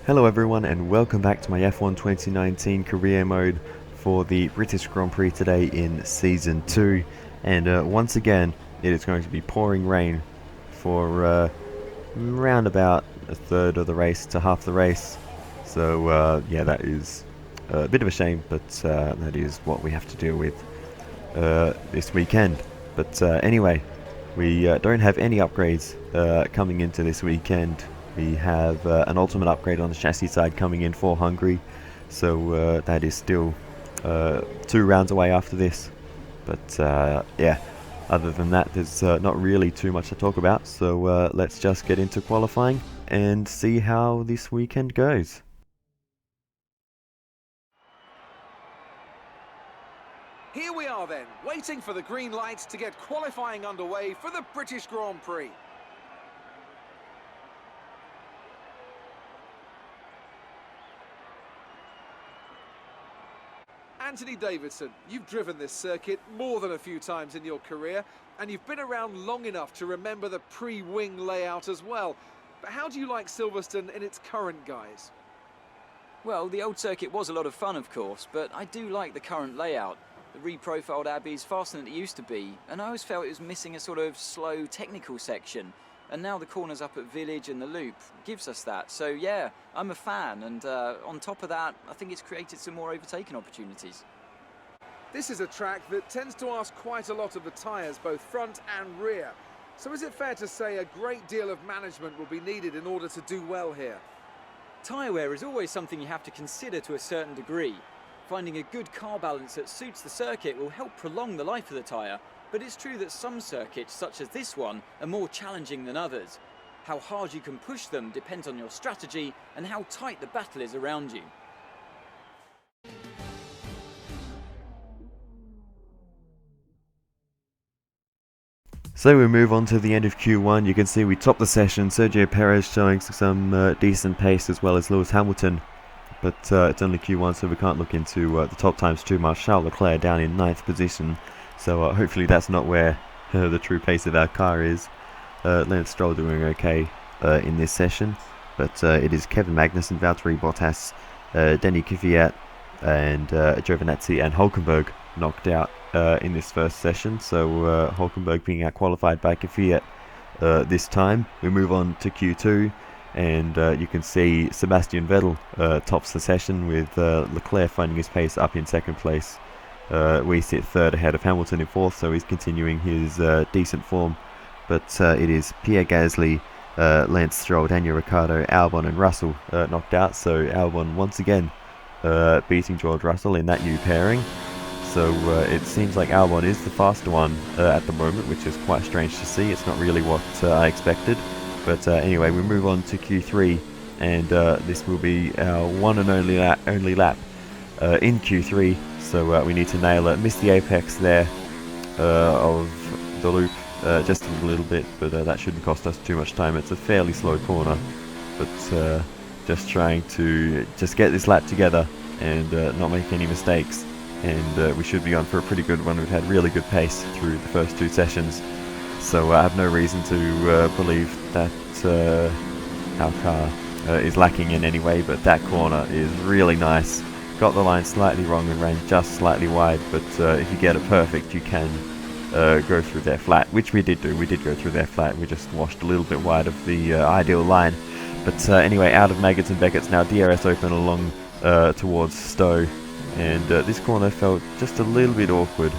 Hello everyone and welcome back to my F1 2019 career mode for the British Grand Prix today in Season 2. And once again, it is going to be pouring rain for around about a third of the race to half the race. So yeah, that is a bit of a shame, but that is what we have to deal with this weekend. But anyway, we don't have any upgrades coming into this weekend. We have an ultimate upgrade on the chassis side coming in for Hungary, so that is still 2 rounds away after this. But yeah, other than that, there's not really too much to talk about, so let's just get into qualifying and see how this weekend goes. Here we are then, waiting for the green lights to get qualifying underway for the British Grand Prix. Anthony Davidson, you've driven this circuit more than a few times in your career, and you've been around long enough to remember the pre-wing layout as well. But how do you like Silverstone in its current guise? Well, the old circuit was a lot of fun, of course, but I do like the current layout. The reprofiled Abbey is faster than it used to be, and I always felt it was missing a sort of slow technical section. And now the corners up at Village and the Loop gives us that. So yeah, I'm a fan, and on top of that, I think it's created some more overtaking opportunities. This is a track that tends to ask quite a lot of the tyres, both front and rear. So is it fair to say a great deal of management will be needed in order to do well here? Tyre wear is always something you have to consider to a certain degree. Finding a good car balance that suits the circuit will help prolong the life of the tyre. But it's true that some circuits, such as this one, are more challenging than others. How hard you can push them depends on your strategy and how tight the battle is around you. So we move on to the end of Q1. You can see we top the session. Sergio Perez showing some decent pace, as well as Lewis Hamilton. But it's only Q1, so we can't look into the top times too much. Charles Leclerc down in 9th position. So hopefully that's not where the true pace of our car is. Lance Stroll doing okay in this session, but it is Kevin Magnussen, Valtteri Bottas, Denny Kvyat, and Giovinazzi and Hulkenberg knocked out in this first session. So Hulkenberg being out-qualified by Kvyat this time. We move on to Q2, and you can see Sebastian Vettel tops the session with Leclerc finding his pace up in 2nd place. We sit 3rd ahead of Hamilton in 4th, so he's continuing his decent form. But it is Pierre Gasly, Lance Stroll, Daniel Ricciardo, Albon and Russell knocked out. So Albon once again beating George Russell in that new pairing. So it seems like Albon is the faster one at the moment, which is quite strange to see. It's not really what I expected. But anyway, we move on to Q3, and this will be our one and only lap in Q3. So we need to nail it. Missed the apex there of the loop just a little bit, but that shouldn't cost us too much time. It's a fairly slow corner, but just trying to just get this lap together and not make any mistakes. And we should be on for a pretty good one. We've had really good pace through the first 2 sessions, so I have no reason to believe that our car is lacking in any way. But that corner is really nice. Got the line slightly wrong and ran just slightly wide, but if you get it perfect, you can go through their flat, which we did do. We did go through their flat. We just washed a little bit wide of the ideal line. But anyway, out of Maggots and Beckett's now. DRS open along towards Stowe, and this corner felt just a little bit awkward,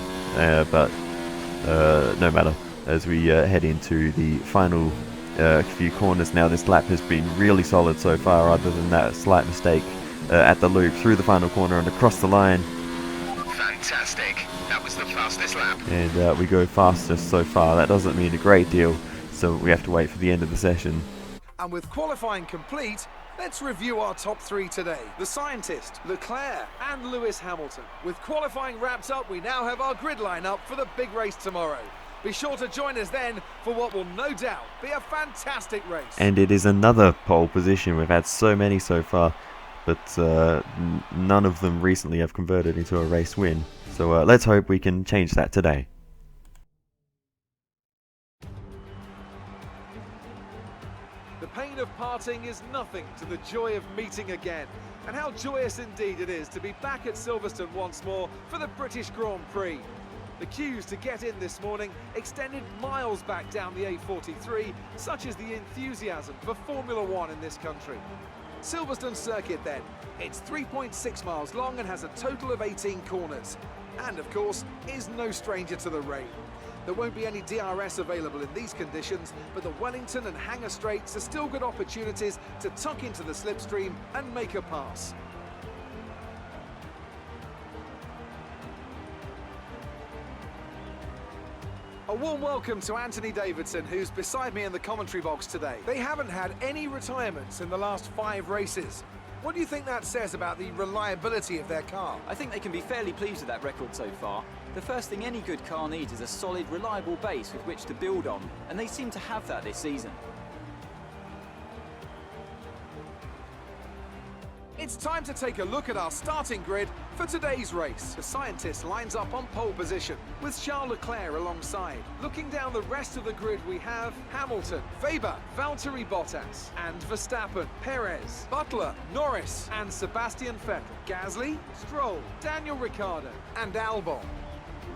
but no matter. As we head into the final few corners now, this lap has been really solid so far, other than that slight mistake at the loop, through the final corner and across the line. Fantastic. That was the fastest lap. And we go fastest so far. That doesn't mean a great deal, so we have to wait for the end of the session. And with qualifying complete, let's review our top 3 today. The scientist, Leclerc and Lewis Hamilton. With qualifying wrapped up, we now have our grid lineup for the big race tomorrow. Be sure to join us then for what will no doubt be a fantastic race. And it is another pole position. We've had so many so far, but none of them recently have converted into a race win. So let's hope we can change that today. The pain of parting starting is nothing to the joy of meeting again. And how joyous indeed it is to be back at Silverstone once more for the British Grand Prix. The queues to get in this morning extended miles back down the A43, such is the enthusiasm for Formula One in this country. Silverstone circuit then. It's 3.6 miles long and has a total of 18 corners. And of course, is no stranger to the rain. There won't be any DRS available in these conditions, but the Wellington and Hangar Straights are still good opportunities to tuck into the slipstream and make a pass. A warm welcome to Anthony Davidson, who's beside me in the commentary box today. They haven't had any retirements in the last 5 races. What do you think that says about the reliability of their car? I think they can be fairly pleased with that record so far. The first thing any good car needs is a solid, reliable base with which to build on, and they seem to have that this season. It's time to take a look at our starting grid for today's race. The scientist lines up on pole position with Charles Leclerc alongside. Looking down the rest of the grid, we have Hamilton, Weber, Valtteri Bottas and Verstappen, Perez, Butler, Norris and Sebastian Vettel, Gasly, Stroll, Daniel Ricciardo and Albon,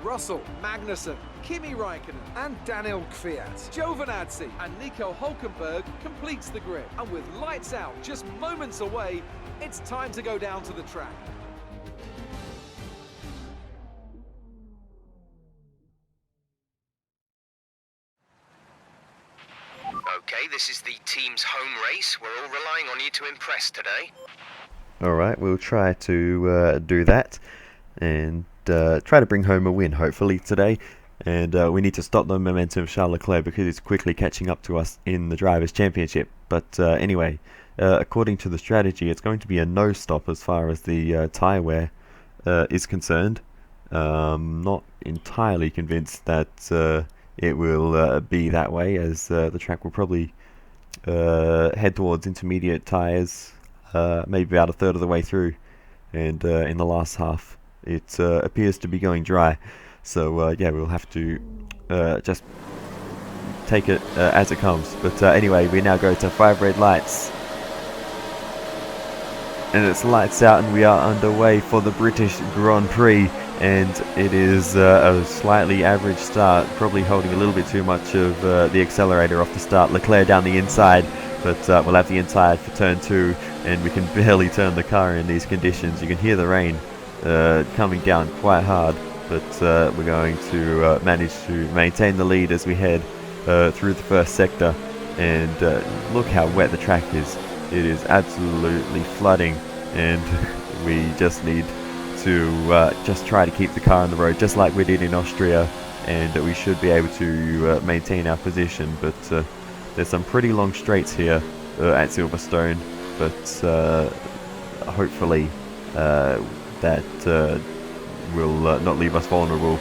Russell, Magnussen, Kimi Raikkonen and Daniel Kvyat. Giovinazzi and Nico Hulkenberg completes the grid. And with lights out just moments away, it's time to go down to the track. Okay, this is the team's home race. We're all relying on you to impress today. Alright, we'll try to do that and try to bring home a win hopefully today. And we need to stop the momentum of Charles Leclerc because it's quickly catching up to us in the Drivers' Championship. But anyway, according to the strategy, it's going to be a no stop as far as the tyre wear is concerned. Not entirely convinced that it will be that way, as the track will probably head towards intermediate tyres maybe about a third of the way through, and in the last half it appears to be going dry. So yeah, we'll have to just take it as it comes. But anyway, we now go to 5 red lights. And it's lights out and we are underway for the British Grand Prix. And it is a slightly average start, probably holding a little bit too much of the accelerator off the start. Leclerc down the inside, but we'll have the inside for turn 2. And we can barely turn the car in these conditions. You can hear the rain coming down quite hard. But we're going to manage to maintain the lead as we head through the first sector. And look how wet the track is. It is absolutely flooding, and we just need to just try to keep the car on the road just like we did in Austria, and we should be able to maintain our position. But there's some pretty long straights here at Silverstone, but hopefully that will not leave us vulnerable.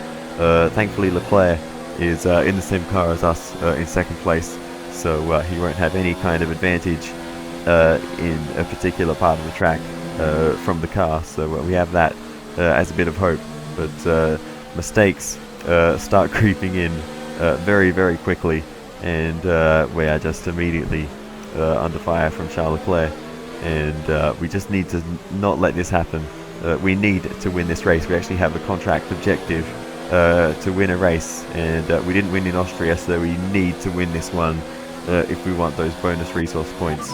Thankfully Leclerc is in the same car as us in second place, so he won't have any kind of advantage in a particular part of the track from the car, so we have that as a bit of hope. But mistakes start creeping in very, very quickly, and we are just immediately under fire from Charles Leclerc, and we just need to not let this happen. We need to win this race. We actually have a contract objective to win a race, and we didn't win in Austria, so we need to win this one if we want those bonus resource points.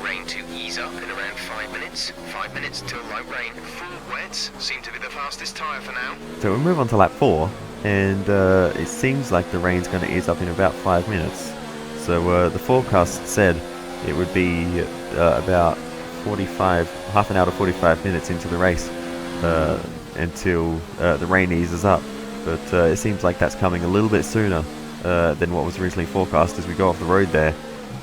Rain to ease up in around 5 minutes. 5 minutes till light rain. Full wets seem to be the fastest tyre for now. So we'll move on to lap 4, and it seems like the rain's going to ease up in about 5 minutes. So the forecast said it would be about half an hour to 45 minutes into the race until the rain eases up, but it seems like that's coming a little bit sooner than what was originally forecast as we go off the road there.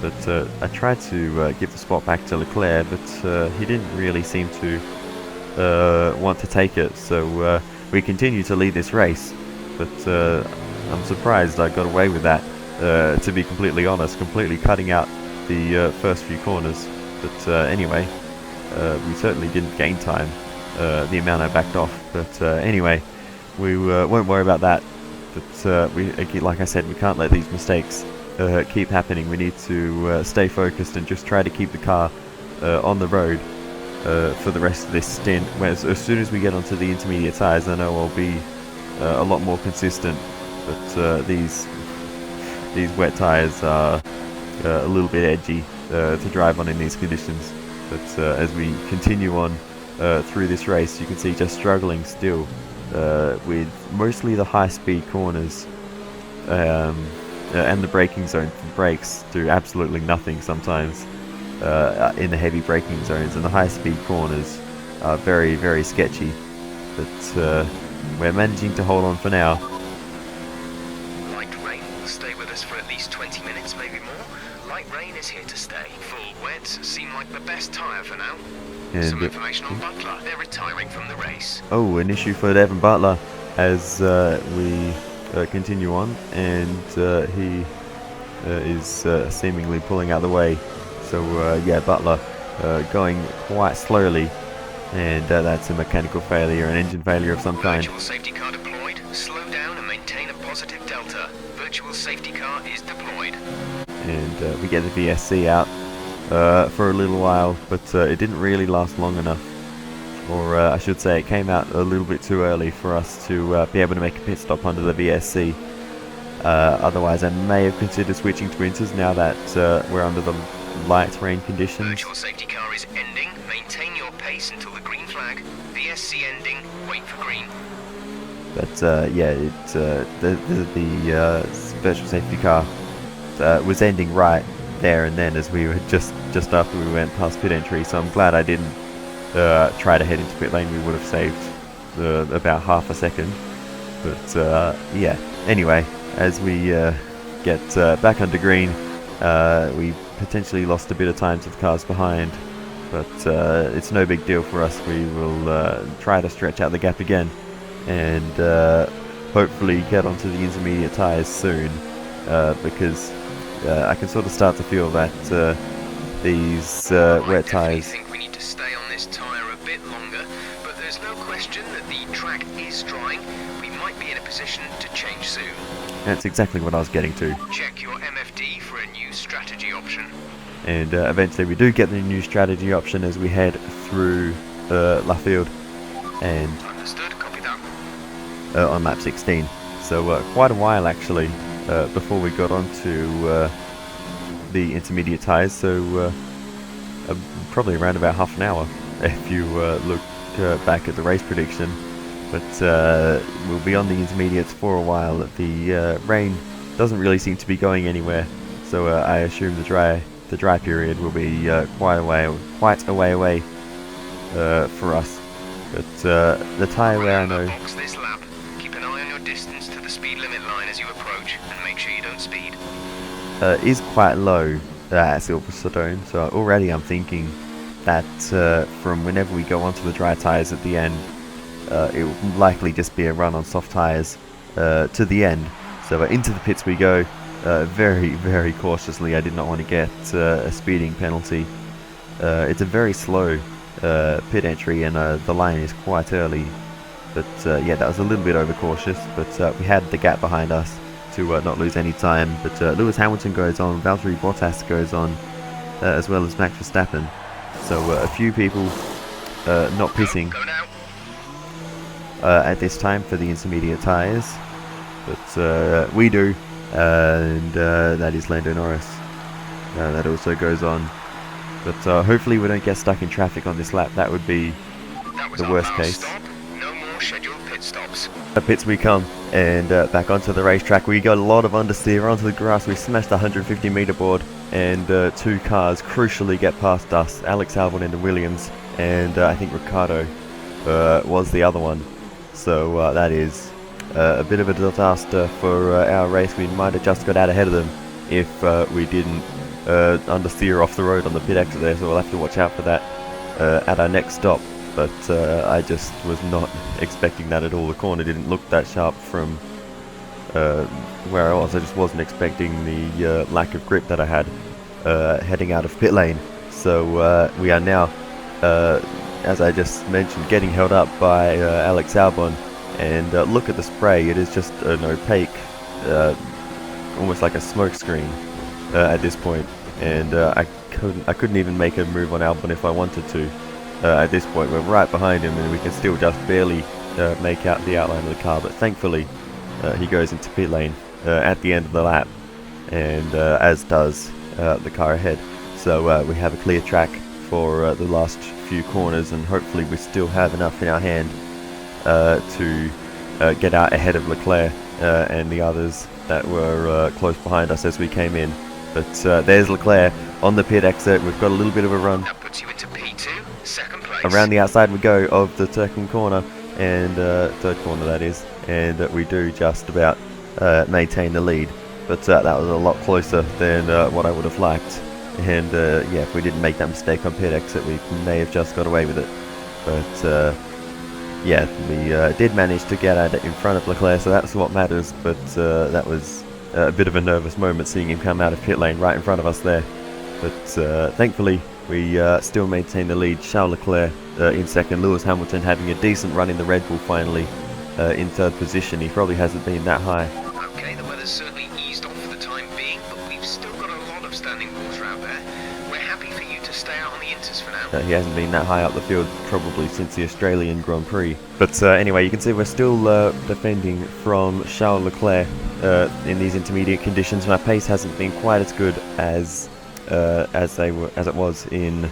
But I tried to give the spot back to Leclerc, but he didn't really seem to want to take it, so we continue to lead this race. But I'm surprised I got away with that, to be completely honest, completely cutting out the first few corners. But anyway, we certainly didn't gain time, the amount I backed off. But anyway, we won't worry about that. But like I said, we can't let these mistakes keep happening. We need to stay focused and just try to keep the car on the road for the rest of this stint. Whereas as soon as we get onto the intermediate tyres, I know I'll be a lot more consistent. But these wet tyres are a little bit edgy to drive on in these conditions. But as we continue on through this race, you can see just struggling still with mostly the high-speed corners and the braking zone. The brakes do absolutely nothing sometimes in the heavy braking zones, and the high-speed corners are very, very sketchy. But we're managing to hold on for now. Light rain will stay with us for at least 20 minutes, maybe more. Light rain is here to stay. Full wets seem like the best tyre for now. And some information on Butler. They're retiring from the race. Oh, an issue for Devon Butler as we continue on, and he is seemingly pulling out the way. So yeah, Butler going quite slowly, and that's a mechanical failure, an engine failure of some kind. Virtual safety car deployed. Slow down and maintain a positive delta. Virtual safety car is deployed. And we get the VSC out for a little while, but it didn't really last long enough. Or I should say it came out a little bit too early for us to be able to make a pit stop under the VSC. Otherwise I may have considered switching to winters now that we're under the light rain conditions. Virtual safety car is ending. Maintain your pace until the green flag. VSC ending. Wait for green. But yeah, the virtual safety car was ending right there and then as we were just after we went past pit entry. So I'm glad I didn't try to head into pit lane. We would have saved about half a second. But yeah, anyway, as we get back under green, we potentially lost a bit of time to the cars behind, but it's no big deal for us. We will try to stretch out the gap again and hopefully get onto the intermediate tyres soon, because I can sort of start to feel that these wet tyres. I think we need to stay on this tyre a bit longer, but there's no question that the track is drying. We might be in a position to change soon. That's exactly what I was getting to. Check your MFD for a new strategy option. And eventually we do get the new strategy option as we head through Luffield and Understood, copy that. on lap 16. So quite a while actually before we got onto the intermediate tyres. So probably around about half an hour if you look back at the race prediction. But we'll be on the intermediates for a while. The rain doesn't really seem to be going anywhere, so I assume the dry period will be quite a way away for us. But the tyre wear, I know. Box this lap. Keep an eye on your distance to the speed limit line as you approach, and make sure you don't speed. Is quite low at Silverstone, so already I'm thinking that from whenever we go onto the dry tyres at the end, it will likely just be a run on soft tyres to the end. So into the pits we go, very, very cautiously. I did not want to get a speeding penalty. It's a very slow pit entry, and the line is quite early. But yeah, that was a little bit overcautious, but we had the gap behind us to not lose any time. But Lewis Hamilton goes on, Valtteri Bottas goes on, as well as Max Verstappen. So a few people not pitting Go now. at this time for the intermediate tyres, but we do, and that is Lando Norris. That also goes on, but hopefully we don't get stuck in traffic on this lap. That would be That was the our worst last case. stop. No more scheduled pit stops. Pits we come, and back onto the racetrack. We got a lot of understeer onto the grass. We smashed the 150 meter board, and two cars crucially get past us. Alex Albon in the Williams, and I think Ricciardo was the other one. So that is a bit of a disaster for our race. We might have just got out ahead of them if we didn't understeer off the road on the pit exit there, so we'll have to watch out for that at our next stop. But I just was not expecting that at all. The corner didn't look that sharp from where I was. I just wasn't expecting the lack of grip that I had heading out of pit lane. So we are now, as I just mentioned, getting held up by Alex Albon. And look at the spray. It is just an opaque almost like a smoke screen at this point, and I couldn't even make a move on Albon if I wanted to. At this point, we're right behind him, and we can still just barely make out the outline of the car. But thankfully, he goes into pit lane at the end of the lap, and as does the car ahead. So we have a clear track for the last few corners, and hopefully we still have enough in our hand to get out ahead of Leclerc and the others that were close behind us as we came in. But there's Leclerc on the pit exit. We've got a little bit of a run. That puts you into P2, second place. Around the outside we go of the second corner, and third corner that is, and we do just about maintain the lead. But that was a lot closer than what I would have liked. And yeah, if we didn't make that mistake on pit exit, we may have just got away with it. But yeah, we did manage to get at it in front of Leclerc, so that's what matters. But that was a bit of a nervous moment, seeing him come out of pit lane right in front of us there. But thankfully, we still maintain the lead. Charles Leclerc in second, Lewis Hamilton having a decent run in the Red Bull finally in third position. He probably hasn't been that high. Okay, the weather's certainly eased off for the time being, but we've still got a lot of standing water out there. We're happy for you to stay out on the inters for now. He hasn't been that high up the field probably since the Australian Grand Prix. But anyway, you can see we're still defending from Charles Leclerc in these intermediate conditions. My pace hasn't been quite as good as it was in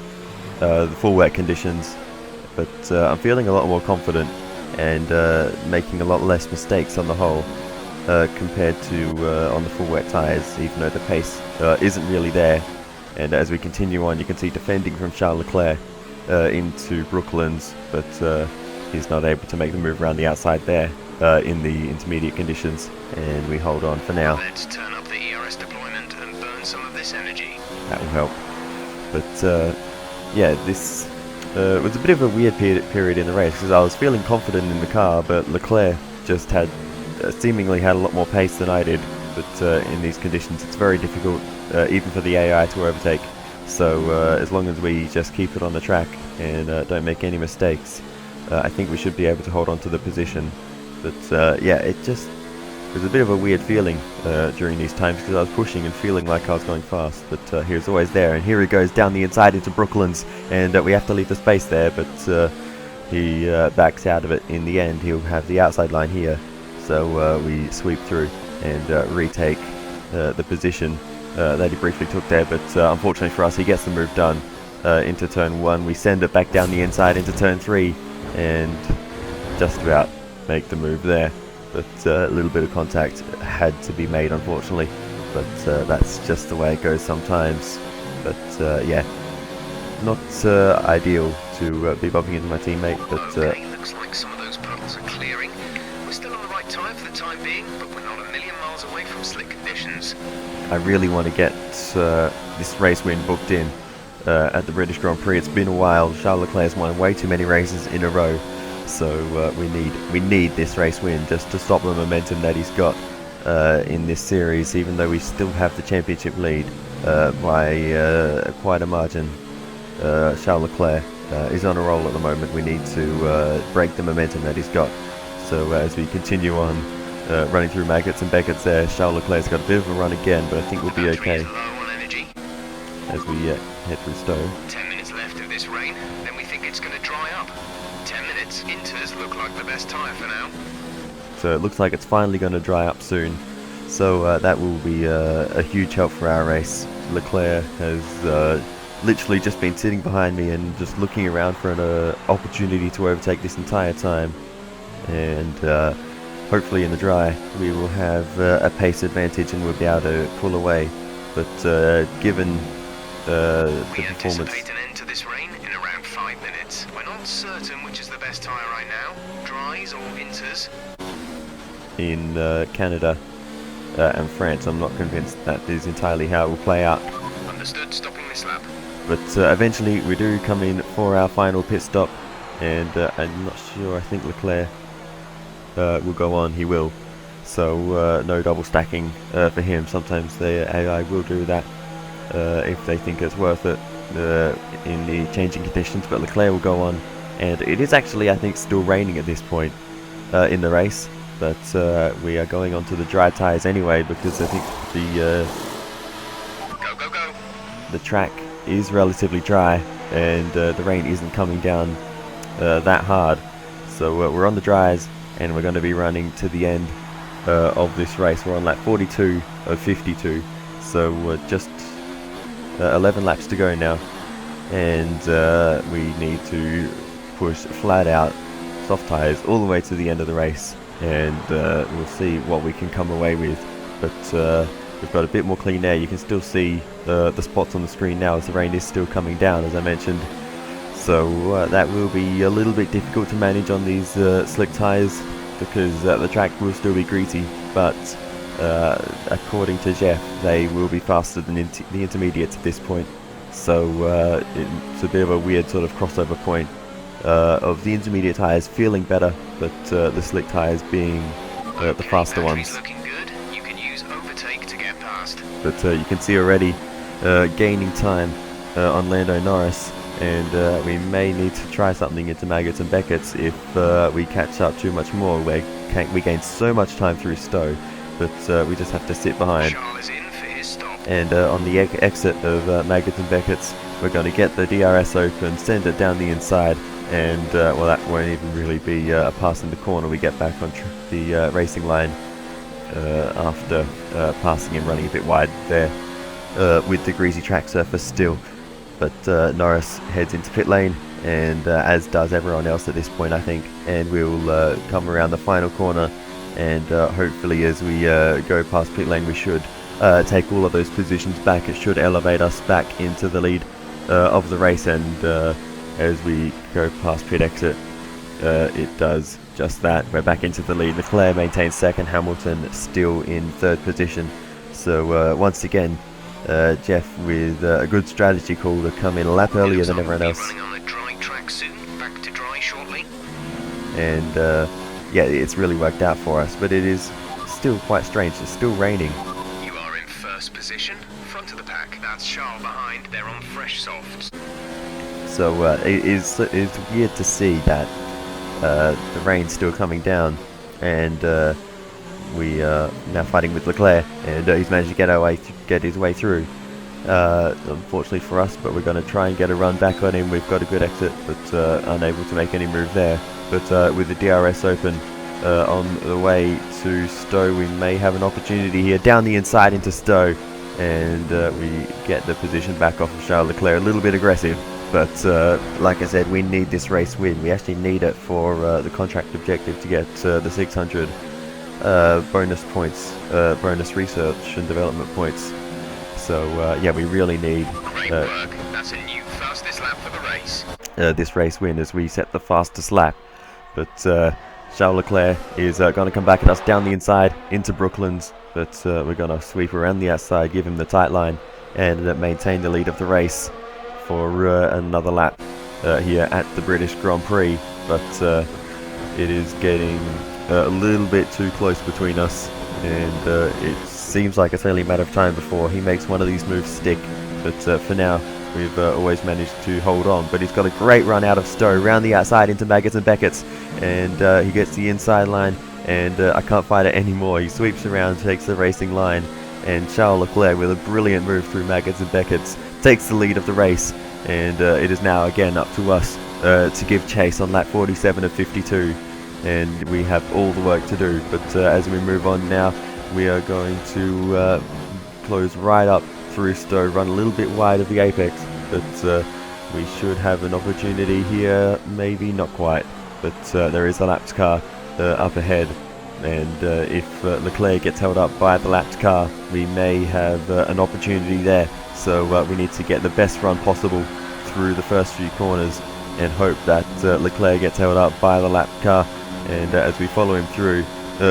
the full wet conditions, but I'm feeling a lot more confident and making a lot less mistakes on the whole compared to on the full wet tyres, even though the pace isn't really there. And as we continue on, you can see defending from Charles Leclerc into Brooklands, but he's not able to make the move around the outside there in the intermediate conditions, and we hold on for now. Let's turn up the ERS deployment and burn some of this energy. That will help. But yeah, this was a bit of a weird period in the race, because I was feeling confident in the car, but Leclerc just had seemingly had a lot more pace than I did. But in these conditions, it's very difficult, even for the AI, to overtake. So as long as we just keep it on the track and don't make any mistakes, I think we should be able to hold on to the position. But yeah, it was a bit of a weird feeling during these times, because I was pushing and feeling like I was going fast. But he was always there, and here he goes down the inside into Brooklands, and we have to leave the space there, but he backs out of it in the end. He'll have the outside line here, so we sweep through and retake the position that he briefly took there. But unfortunately for us, he gets the move done into turn 1. We send it back down the inside into turn 3 and just about make the move there. But a little bit of contact had to be made, unfortunately. But that's just the way it goes sometimes. But yeah, not ideal to be bumping into my teammate. But okay, looks like some of those puddles are clearing. We're still on the right time for the time being, but we're not a million miles away from slick conditions. I really want to get this race win booked in at the British Grand Prix. It's been a while. Charles Leclerc's won way too many races in a row, so we need this race win just to stop the momentum that he's got in this series. Even though we still have the championship lead by quite a margin, Charles Leclerc is on a roll at the moment. We need to break the momentum that he's got. So as we continue on running through Maggots and Beckett's there, Charles Leclerc's got a bit of a run again, but I think we'll be okay as we head through Stowe. 10 minutes left of this rain, then we think it's going to dry up. 10 minutes, Inters look like the best tyre for now. So it looks like it's finally going to dry up soon, so that will be a huge help for our race. Leclerc has literally just been sitting behind me and just looking around for an opportunity to overtake this entire time, and hopefully in the dry we will have a pace advantage and we'll be able to pull away. But given the performance, anticipate an end to this rain in around 5 minutes. We're not certain which is the best tyre right now, dries or Inters. in Canada and France, I'm not convinced that is entirely how it will play out. Understood, stopping this lap. But eventually we do come in for our final pit stop, and I'm not sure, I think Leclerc will go on. He will, so no double stacking for him. Sometimes the AI will do that if they think it's worth it in the changing conditions, but Leclerc will go on. And it is actually, I think, still raining at this point in the race, but we are going onto the dry tyres anyway because I think the track is relatively dry and the rain isn't coming down that hard. So we're on the dries and we're going to be running to the end of this race. We're on lap 42 of 52, so we're just 11 laps to go now, and we need to push flat out soft tyres all the way to the end of the race, and we'll see what we can come away with. But we've got a bit more clean air. You can still see the spots on the screen now as the rain is still coming down, as I mentioned. So that will be a little bit difficult to manage on these slick tyres because the track will still be greasy, but according to Jeff, they will be faster than the intermediates at this point. So it's a bit of a weird sort of crossover point of the intermediate tyres feeling better, but the slick tyres being the faster ones. Looking good. You can use overtake to get past. But you can see already gaining time on Lando Norris, and we may need to try something into Maggots and Beckett's if we catch up too much more. We gain so much time through Stowe, but we just have to sit behind. Charles is in for his stop. And on the exit of Maggots and Beckett's, we're going to get the DRS open, send it down the inside, and well, that won't even really be a pass in the corner. We get back on the racing line after passing and running a bit wide there with the greasy track surface still. But Norris heads into pit lane, and as does everyone else at this point, I think, and we'll come around the final corner, and hopefully as we go past pit lane we should take all of those positions back. It should elevate us back into the lead of the race, and as we go past pit exit it does just that. We're back into the lead. Leclerc maintains second, Hamilton still in third position. So once again, Jeff with a good strategy call to come in a lap earlier than everyone else. Running on a dry track soon. Back to dry shortly. And yeah, it's really worked out for us, but it is still quite strange. It's still raining. You are in first position, front of the pack. That's Charles behind. They're on fresh softs. So it's weird to see that the rain's still coming down, and we are now fighting with Leclerc, and he's managed to get his way through. Unfortunately for us, but we're going to try and get a run back on him. We've got a good exit, but unable to make any move there. But with the DRS open on the way to Stowe, we may have an opportunity here down the inside into Stowe, and we get the position back off of Charles Leclerc. A little bit aggressive, but like I said, we need this race win. We actually need it for the contract objective to get the 600 bonus points, bonus research and development points. So yeah, we really need Great work. That's a new fastest lap for the race. this race win as we set the fastest lap. But Charles Leclerc is going to come back at us down the inside into Brooklands, but we're going to sweep around the outside, give him the tight line, and maintain the lead of the race for another lap here at the British Grand Prix. But it is getting a little bit too close between us, and it seems like it's only a matter of time before he makes one of these moves stick. But for now, we've always managed to hold on. But he's got a great run out of Stowe, round the outside into Maggots and Beckett's, and he gets the inside line, and I can't fight it anymore. He sweeps around, takes the racing line, and Charles Leclerc, with a brilliant move through Maggots and Beckett's, takes the lead of the race, and it is now again up to us to give chase on lap 47 of 52, and we have all the work to do. But as we move on now, we are going to close right up through Stowe, run a little bit wide of the apex, but we should have an opportunity here, maybe not quite, but there is a lapped car up ahead, and if Leclerc gets held up by the lapped car, we may have an opportunity there. So we need to get the best run possible through the first few corners and hope that Leclerc gets held up by the lapped car, and as we follow him through,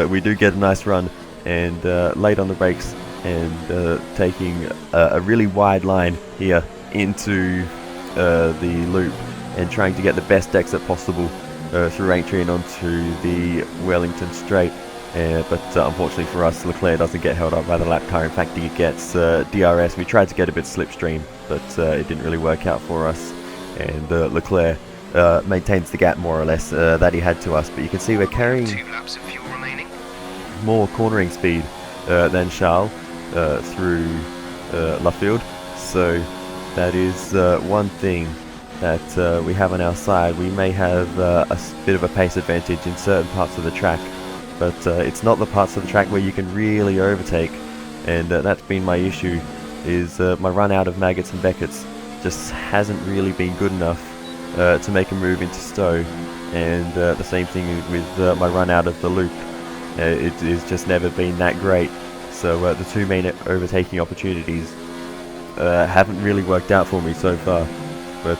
we do get a nice run, and late on the brakes, and taking a really wide line here into the loop, and trying to get the best exit possible through entry and onto the Wellington Straight. But unfortunately for us, Leclerc doesn't get held up by the lap car. In fact, he gets DRS. We tried to get a bit slipstream, but it didn't really work out for us, and Leclerc maintains the gap more or less that he had to us. But you can see we're carrying 2 laps of fuel remaining. more cornering speed than Charles through Luffield, so that is one thing that we have on our side. We may have a bit of a pace advantage in certain parts of the track, but it's not the parts of the track where you can really overtake, and that's been my issue, is my run out of Maggots and Becketts just hasn't really been good enough to make a move into Stowe, and the same thing with my run out of the loop. It has just never been that great, so the two main overtaking opportunities haven't really worked out for me so far, but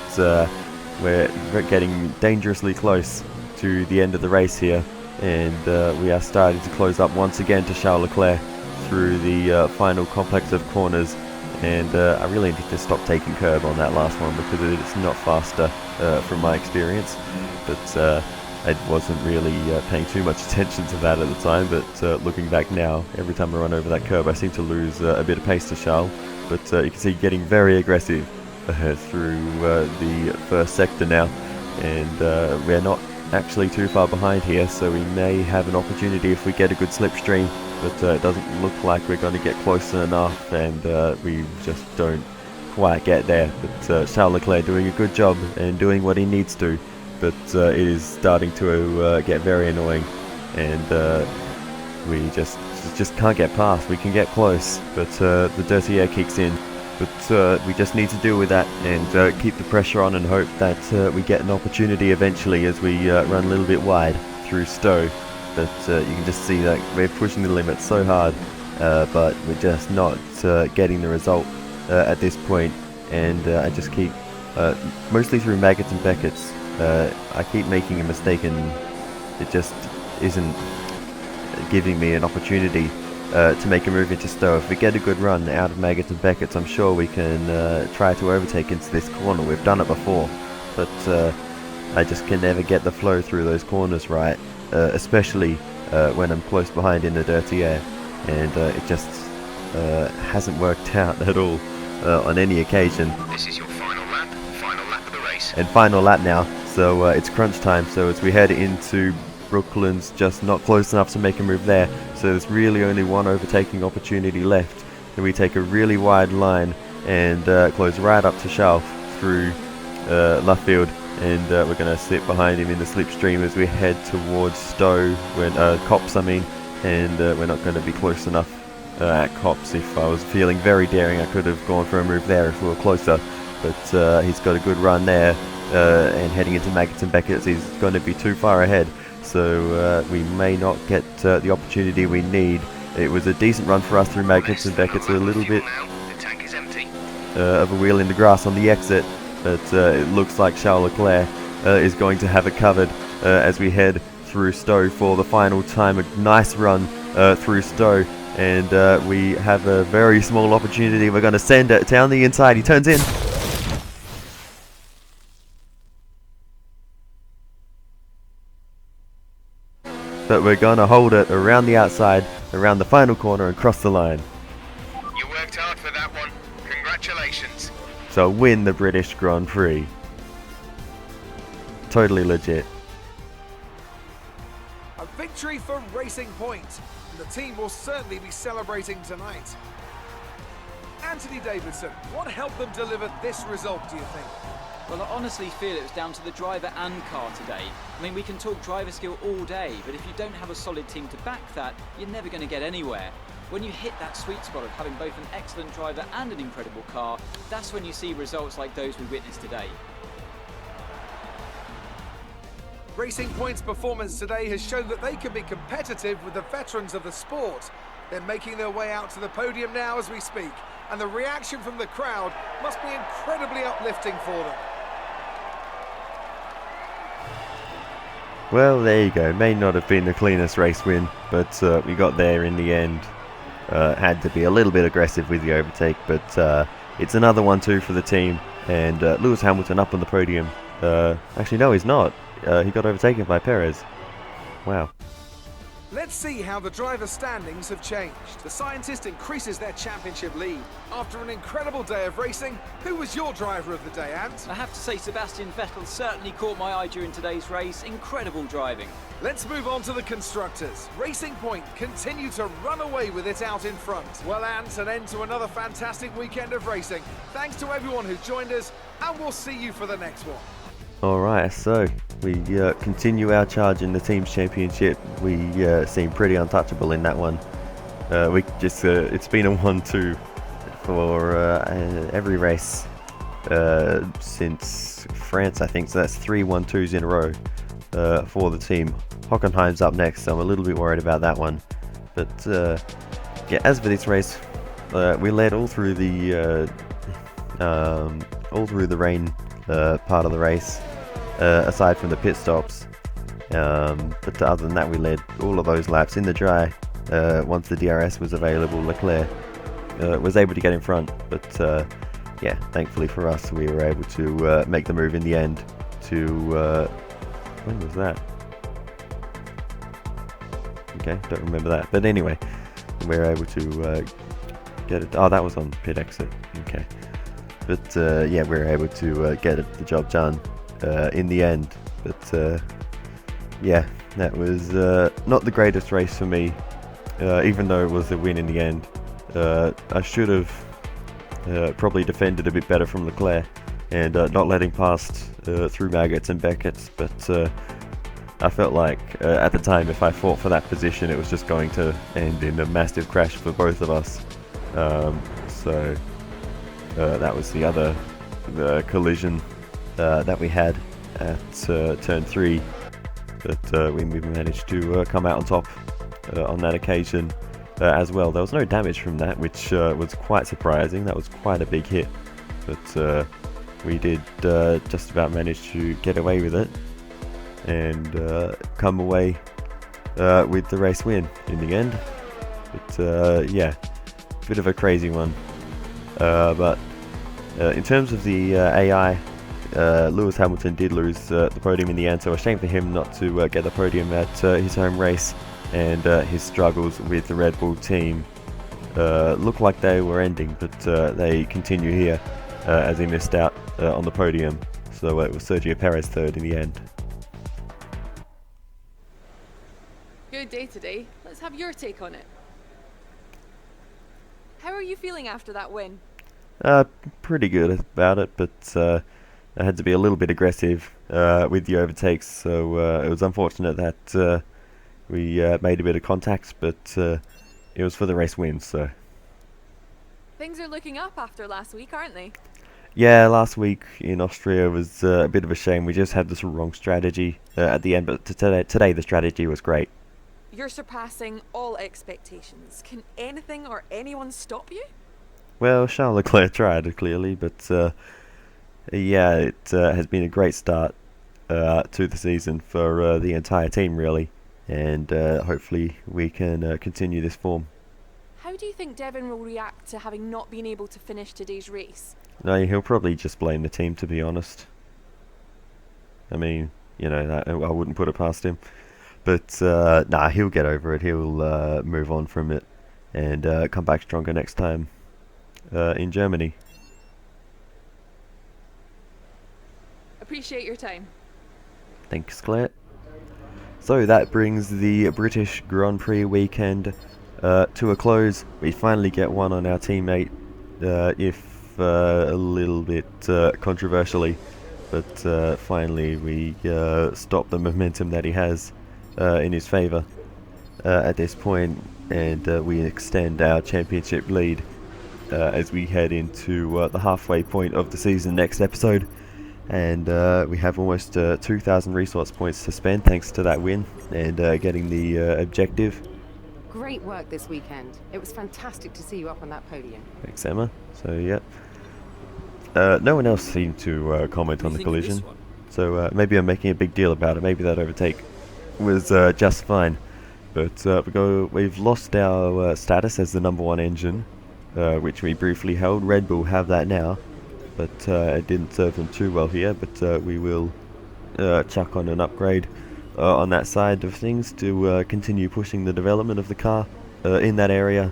we're getting dangerously close to the end of the race here, and we are starting to close up once again to Charles Leclerc through the final complex of corners, and I really need to stop taking curb on that last one because it's not faster from my experience, but I wasn't really paying too much attention to that at the time, but looking back now, every time I run over that curb I seem to lose a bit of pace to Charles, but you can see getting very aggressive through the first sector now, and we're not actually too far behind here, so we may have an opportunity if we get a good slipstream, but it doesn't look like we're going to get close enough, and we just don't quite get there. But Charles Leclerc doing a good job and doing what he needs to, but it is starting to get very annoying, and we just can't get past. We can get close, but the dirty air kicks in. But we just need to deal with that and keep the pressure on and hope that we get an opportunity eventually as we run a little bit wide through Stowe. But you can just see that we're pushing the limit so hard, but we're just not getting the result at this point. And I just keep, mostly through Maggots and Becketts, I keep making a mistake, and it just isn't giving me an opportunity to make a move into Stowe. If we get a good run out of Maggots and Becketts, I'm sure we can try to overtake into this corner. We've done it before, but I just can never get the flow through those corners right, especially when I'm close behind in the dirty air, and it just hasn't worked out at all on any occasion. This is your final lap of the race. And final lap now, so it's crunch time, so as we head into Brooklands, just not close enough to make a move there, so there's really only one overtaking opportunity left, and we take a really wide line and close right up to Charles through Luffield, and we're going to sit behind him in the slipstream as we head towards Stowe, Copse I mean, and we're not going to be close enough at Copse. If I was feeling very daring, I could have gone for a move there if we were closer, but he's got a good run there, and heading into Maggots and Becketts, he's going to be too far ahead, so we may not get the opportunity we need. It was a decent run for us through Maggots and Becketts, a little bit of a wheel in the grass on the exit, but it looks like Charles Leclerc is going to have it covered as we head through Stowe for the final time. A nice run through Stowe, and we have a very small opportunity. We're going to send it down the inside. He turns in. But we're going to hold it around the outside, around the final corner, and cross the line. You worked hard for that one. Congratulations. So win the British Grand Prix. Totally legit. A victory for Racing Point. The team will certainly be celebrating tonight. Anthony Davidson, what helped them deliver this result, do you think? Well, I honestly feel it was down to the driver and car today. I mean, we can talk driver skill all day, but if you don't have a solid team to back that, you're never going to get anywhere. When you hit that sweet spot of having both an excellent driver and an incredible car, that's when you see results like those we witnessed today. Racing Point's performance today has shown that they can be competitive with the veterans of the sport. They're making their way out to the podium now as we speak, and the reaction from the crowd must be incredibly uplifting for them. Well, there you go. May not have been the cleanest race win, but we got there in the end. Had to be a little bit aggressive with the overtake, but it's another 1-2 for the team, and Lewis Hamilton up on the podium. Actually, no, he's not. He got overtaken by Perez. Wow. Let's see how the driver standings have changed. The scientist increases their championship lead. After an incredible day of racing, who was your driver of the day, Ant? I have to say Sebastian Vettel certainly caught my eye during today's race. Incredible driving. Let's move on to the constructors. Racing Point continue to run away with it out in front. Well, Ant, an end to another fantastic weekend of racing. Thanks to everyone who joined us, and we'll see you for the next one. Alright, so we continue our charge in the Teams Championship. We seem pretty untouchable in that one. It's been a 1-2 for every race since France, I think. So that's 3 1-2s in a row for the team. Hockenheim's up next, so I'm a little bit worried about that one. But yeah, as for this race, we led all through the rain part of the race. Aside from the pit stops, but other than that, we led all of those laps in the dry. Once the DRS was available, Leclerc was able to get in front, but yeah, thankfully for us, we were able to make the move in the end to when was that? Okay, don't remember that, but anyway, we were able to get it. Oh, that was on pit exit. Okay, but yeah, we were able to get the job done in the end. But yeah, that was not the greatest race for me, even though it was a win in the end. I should have probably defended a bit better from Leclerc and not letting past through Maggots and Beckett's, but I felt like at the time, if I fought for that position, it was just going to end in a massive crash for both of us. So that was the other collision that we had at turn 3, but we managed to come out on top on that occasion as well. There was no damage from that, which was quite surprising. That was quite a big hit, but we did just about manage to get away with it and come away with the race win in the end. But yeah, bit of a crazy one, but in terms of the AI, Lewis Hamilton did lose the podium in the end, so a shame for him not to get the podium at his home race, and his struggles with the Red Bull team looked like they were ending, but they continue here as he missed out on the podium. So it was Sergio Perez third in the end. Good day today. Let's have your take on it. How are you feeling after that win? Pretty good about it, but I had to be a little bit aggressive with the overtakes, so it was unfortunate that we made a bit of contact, but it was for the race win, so. Things are looking up after last week, aren't they? Yeah, last week in Austria was a bit of a shame. We just had this wrong strategy at the end, but today the strategy was great. You're surpassing all expectations. Can anything or anyone stop you? Well, Charles Leclerc tried, clearly, but yeah, it has been a great start to the season for the entire team, really, and hopefully we can continue this form. How do you think Devon will react to having not been able to finish today's race? No, he'll probably just blame the team, to be honest. I mean, you know, I wouldn't put it past him. But nah, he'll get over it. He'll move on from it and come back stronger next time in Germany. Appreciate your time. Thanks, Claire. So that brings the British Grand Prix weekend to a close. We finally get one on our teammate, if a little bit controversially, but finally we stop the momentum that he has in his favour at this point, and we extend our championship lead as we head into the halfway point of the season next episode. And we have almost 2,000 resource points to spend thanks to that win and getting the objective. Great work this weekend. It was fantastic to see you up on that podium. Thanks, Emma. So yeah, no one else seemed to comment on the collision, so maybe I'm making a big deal about it. Maybe that overtake was just fine, but we've lost our status as the #1 engine, which we briefly held. Red Bull have that now, but it didn't serve them too well here, but we will chuck on an upgrade on that side of things to continue pushing the development of the car in that area.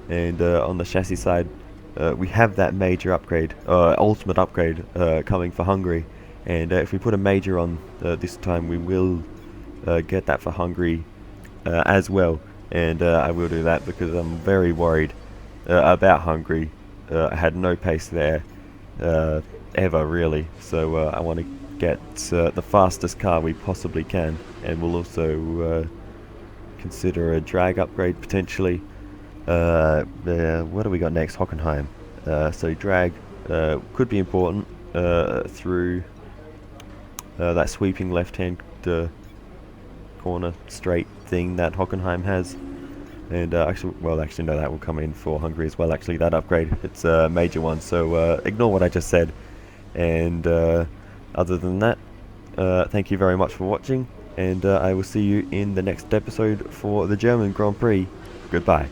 And on the chassis side, we have that major upgrade, ultimate upgrade, coming for Hungary. And if we put a major on this time, we will get that for Hungary as well. And I will do that because I'm very worried about Hungary. I had no pace there ever, really. So I want to get the fastest car we possibly can. And we'll also consider a drag upgrade potentially. What do we got next? Hockenheim. So drag could be important through that sweeping left-hand corner straight thing that Hockenheim has. And actually no, that will come in for Hungary as well. Actually, that upgrade, it's a major one. So ignore what I just said. And other than that, thank you very much for watching. And I will see you in the next episode for the German Grand Prix. Goodbye.